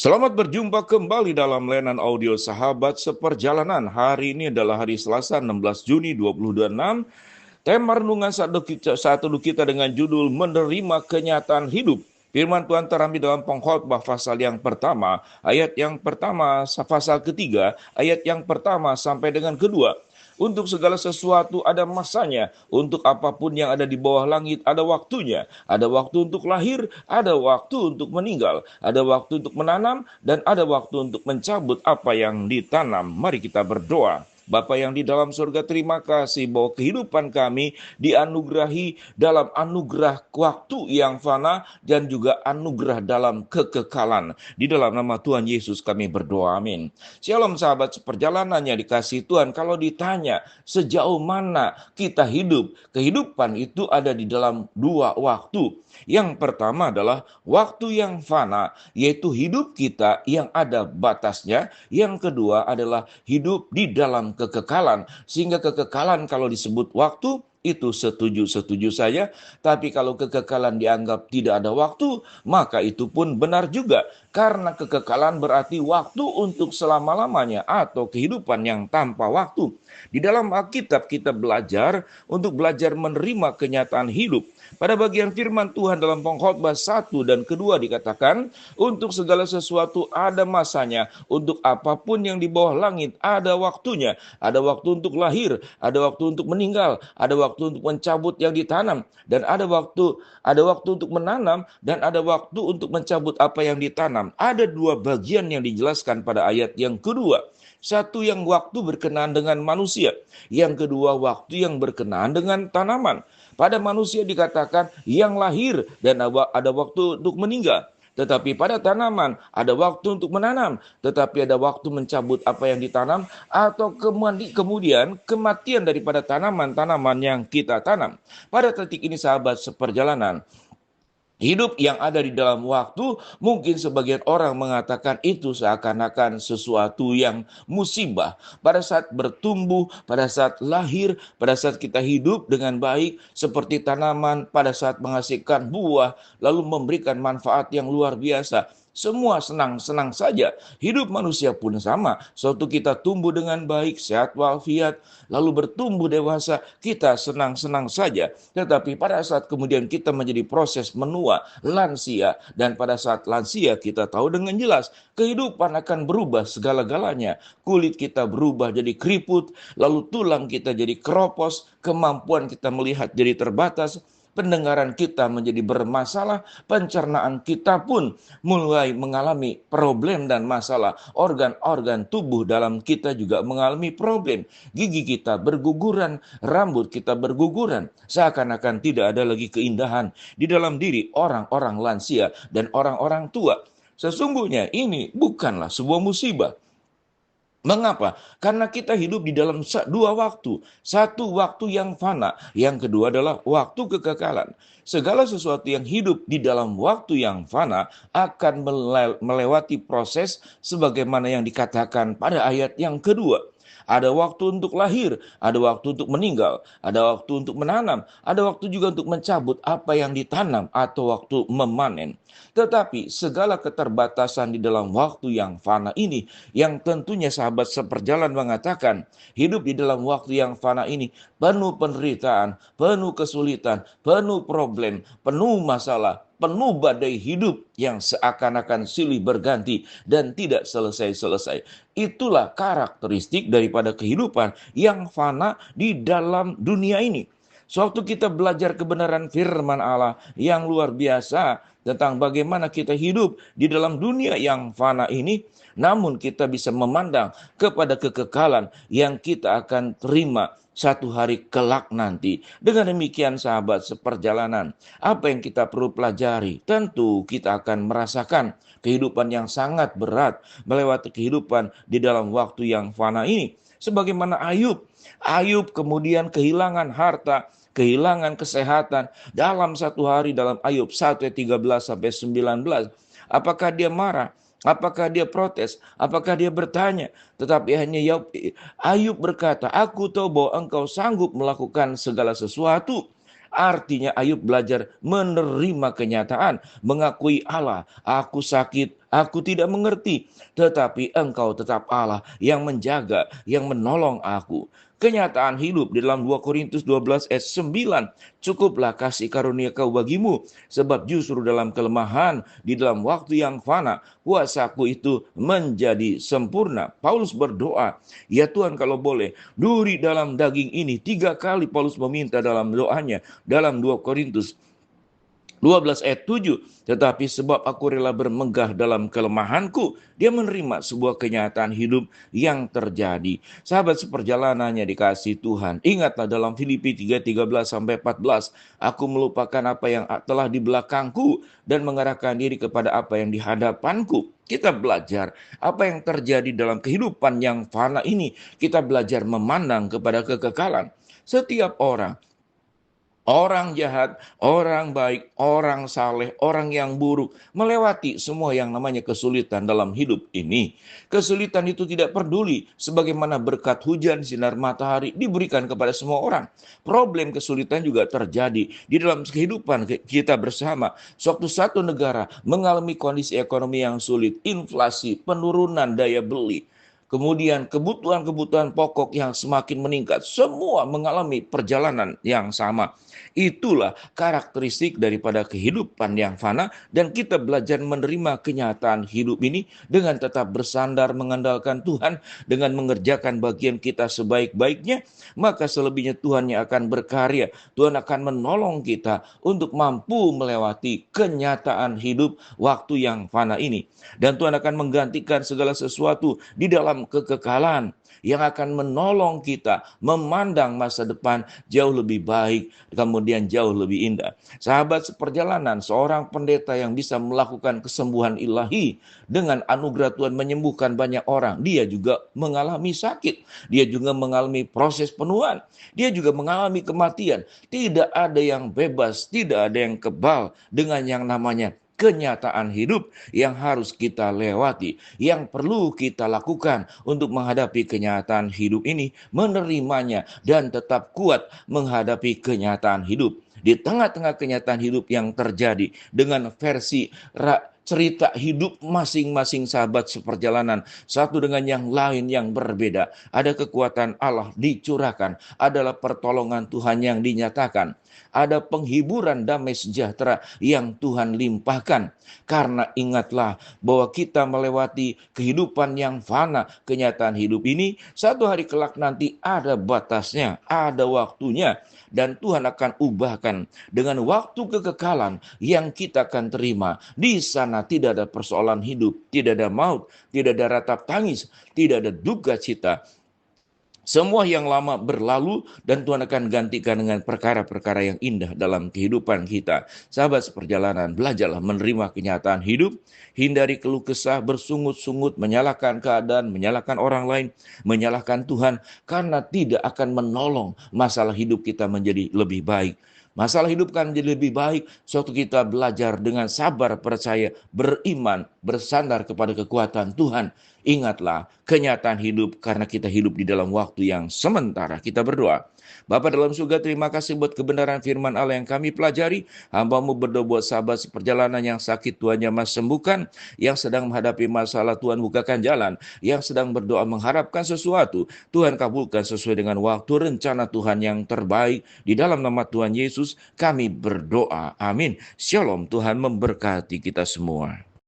Selamat berjumpa kembali dalam layanan audio Sahabat Seperjalanan. Hari ini adalah hari Selasa 16 Juni 2026. Tema renungan saat teduh kita dengan judul Menerima Kenyataan Hidup. Firman Tuhan terambil dalam Pengkhotbah pasal yang pertama, ayat yang pertama, pasal ketiga, ayat yang pertama sampai dengan kedua. Untuk segala sesuatu ada masanya, untuk apapun yang ada di bawah langit ada waktunya. Ada waktu untuk lahir, ada waktu untuk meninggal, ada waktu untuk menanam, dan ada waktu untuk mencabut apa yang ditanam. Mari kita berdoa. Bapa yang di dalam surga, terima kasih bahwa kehidupan kami dianugerahi dalam anugerah waktu yang fana dan juga anugerah dalam kekekalan. Di dalam nama Tuhan Yesus kami berdoa, amin. Shalom sahabat seperjalanannya dikasih Tuhan. Kalau ditanya sejauh mana kita hidup, kehidupan itu ada di dalam dua waktu. Yang pertama adalah waktu yang fana, yaitu hidup kita yang ada batasnya. Yang kedua adalah hidup di dalam kekekalan. Sehingga kekekalan kalau disebut waktu, itu setuju-setuju saja. Tapi kalau kekekalan dianggap tidak ada waktu, maka itu pun benar juga. Karena kekekalan berarti waktu untuk selama-lamanya atau kehidupan yang tanpa waktu. Di dalam Alkitab kita belajar untuk belajar menerima kenyataan hidup. Pada bagian firman Tuhan dalam Pengkhotbah 1 dan kedua dikatakan, untuk segala sesuatu ada masanya, untuk apapun yang di bawah langit ada waktunya. Ada waktu untuk lahir, ada waktu untuk meninggal, ada waktu untuk mencabut yang ditanam, dan ada waktu untuk menanam, dan ada waktu untuk mencabut apa yang ditanam. Ada dua bagian yang dijelaskan pada ayat yang kedua. Satu yang waktu berkenaan dengan manusia, yang kedua waktu yang berkenaan dengan tanaman. Pada manusia dikatakan yang lahir dan ada waktu untuk meninggal. Tetapi pada tanaman ada waktu untuk menanam, tetapi ada waktu mencabut apa yang ditanam, atau kemudian kematian daripada tanaman-tanaman yang kita tanam. Pada titik ini sahabat seperjalanan, hidup yang ada di dalam waktu, mungkin sebagian orang mengatakan itu seakan-akan sesuatu yang musibah. Pada saat bertumbuh, pada saat lahir, pada saat kita hidup dengan baik, seperti tanaman pada saat menghasilkan buah, lalu memberikan manfaat yang luar biasa. Semua senang-senang saja. Hidup manusia pun sama. Suatu kita tumbuh dengan baik, sehat walafiat, lalu bertumbuh dewasa, kita senang-senang saja. Tetapi pada saat kemudian kita menjadi proses menua, lansia, dan pada saat lansia kita tahu dengan jelas kehidupan akan berubah segala-galanya. Kulit kita berubah jadi keriput, lalu tulang kita jadi keropos, kemampuan kita melihat jadi terbatas, pendengaran kita menjadi bermasalah, pencernaan kita pun mulai mengalami problem dan masalah. Organ-organ tubuh dalam kita juga mengalami problem. Gigi kita berguguran, rambut kita berguguran. Seakan-akan tidak ada lagi keindahan di dalam diri orang-orang lansia dan orang-orang tua. Sesungguhnya ini bukanlah sebuah musibah. Mengapa? Karena kita hidup di dalam dua waktu. Satu waktu yang fana, yang kedua adalah waktu kekekalan. Segala sesuatu yang hidup di dalam waktu yang fana akan melewati proses sebagaimana yang dikatakan pada ayat yang kedua. Ada waktu untuk lahir, ada waktu untuk meninggal, ada waktu untuk menanam, ada waktu juga untuk mencabut apa yang ditanam atau waktu memanen. Tetapi segala keterbatasan di dalam waktu yang fana ini, yang tentunya sahabat seperjalan mengatakan, hidup di dalam waktu yang fana ini penuh penderitaan, penuh kesulitan, penuh problem, penuh masalah, penuh badai hidup yang seakan-akan silih berganti dan tidak selesai-selesai. Itulah karakteristik daripada kehidupan yang fana di dalam dunia ini. Sewaktu kita belajar kebenaran firman Allah yang luar biasa tentang bagaimana kita hidup di dalam dunia yang fana ini, namun kita bisa memandang kepada kekekalan yang kita akan terima satu hari kelak nanti. Dengan demikian sahabat seperjalanan, apa yang kita perlu pelajari? Tentu kita akan merasakan kehidupan yang sangat berat, melewati kehidupan di dalam waktu yang fana ini. Sebagaimana Ayub kemudian kehilangan harta, kehilangan kesehatan dalam satu hari dalam Ayub 1 ayat 13 sampai 19. Apakah dia marah? Apakah dia protes? Apakah dia bertanya? Tetapi hanya Ayub berkata, aku tahu bahwa engkau sanggup melakukan segala sesuatu. Artinya Ayub belajar menerima kenyataan, mengakui Allah, aku sakit, Aku tidak mengerti, tetapi Engkau tetap Allah yang menjaga, yang menolong aku. Kenyataan hidup di dalam 2 Korintus 12 ayat 9. Cukuplah kasih karunia kau bagimu, sebab justru dalam kelemahan, di dalam waktu yang fana, kuasaku itu menjadi sempurna. Paulus berdoa, ya Tuhan kalau boleh, duri dalam daging ini. 3 kali Paulus meminta dalam doanya, dalam 2 Korintus 12 ayat 7, tetapi sebab aku rela bermegah dalam kelemahanku, dia menerima sebuah kenyataan hidup yang terjadi. Sahabat seperjalanannya dikasih Tuhan, ingatlah dalam Filipi 3:13-14, aku melupakan apa yang telah di belakangku dan mengarahkan diri kepada apa yang di hadapanku. Kita belajar apa yang terjadi dalam kehidupan yang fana ini. Kita belajar memandang kepada kekekalan. Setiap orang jahat, orang baik, orang saleh, orang yang buruk, melewati semua yang namanya kesulitan dalam hidup ini. Kesulitan itu tidak peduli, sebagaimana berkat hujan, sinar matahari diberikan kepada semua orang. Problem kesulitan juga terjadi di dalam kehidupan kita bersama. Suatu satu negara mengalami kondisi ekonomi yang sulit, inflasi, penurunan daya beli. Kemudian kebutuhan-kebutuhan pokok yang semakin meningkat. Semua mengalami perjalanan yang sama. Itulah karakteristik daripada kehidupan yang fana. Dan kita belajar menerima kenyataan hidup ini dengan tetap bersandar mengandalkan Tuhan. Dengan mengerjakan bagian kita sebaik-baiknya. Maka selebihnya Tuhan yang akan berkarya. Tuhan akan menolong kita untuk mampu melewati kenyataan hidup waktu yang fana ini. Dan Tuhan akan menggantikan segala sesuatu di dalam kekekalan yang akan menolong kita memandang masa depan jauh lebih baik, kemudian jauh lebih indah. Sahabat seperjalanan, seorang pendeta yang bisa melakukan kesembuhan ilahi dengan anugerah Tuhan menyembuhkan banyak orang, dia juga mengalami sakit, dia juga mengalami proses penuaan, dia juga mengalami kematian. Tidak ada yang bebas, tidak ada yang kebal dengan yang namanya kenyataan hidup yang harus kita lewati, yang perlu kita lakukan untuk menghadapi kenyataan hidup ini, menerimanya dan tetap kuat menghadapi kenyataan hidup. Di tengah-tengah kenyataan hidup yang terjadi dengan versi cerita hidup masing-masing sahabat seperjalanan, satu dengan yang lain yang berbeda. Ada kekuatan Allah dicurahkan, adalah pertolongan Tuhan yang dinyatakan. Ada penghiburan damai sejahtera yang Tuhan limpahkan. Karena ingatlah bahwa kita melewati kehidupan yang fana, kenyataan hidup ini, satu hari kelak nanti ada batasnya, ada waktunya. Dan Tuhan akan ubahkan dengan waktu kekekalan yang kita akan terima. Di sana tidak ada persoalan hidup, tidak ada maut, tidak ada ratap tangis, tidak ada duka cita. Semua yang lama berlalu dan Tuhan akan gantikan dengan perkara-perkara yang indah dalam kehidupan kita. Sahabat seperjalanan, belajarlah menerima kenyataan hidup, hindari keluh kesah, bersungut-sungut, menyalahkan keadaan, menyalahkan orang lain, menyalahkan Tuhan, karena tidak akan menolong masalah hidup kita menjadi lebih baik. Masalah hidup kan menjadi lebih baik suatu kita belajar dengan sabar, percaya, beriman, bersandar kepada kekuatan Tuhan. Ingatlah kenyataan hidup karena kita hidup di dalam waktu yang sementara. Kita berdoa. Bapa dalam surga, terima kasih buat kebenaran firman Allah yang kami pelajari. Hamba-Mu berdoa buat sahabat seperjalanan yang sakit, Tuhan jamah sembuhkan. Yang sedang menghadapi masalah, Tuhan bukakan jalan. Yang sedang berdoa mengharapkan sesuatu, Tuhan kabulkan sesuai dengan waktu rencana Tuhan yang terbaik. Di dalam nama Tuhan Yesus kami berdoa. Amin. Shalom, Tuhan memberkati kita semua.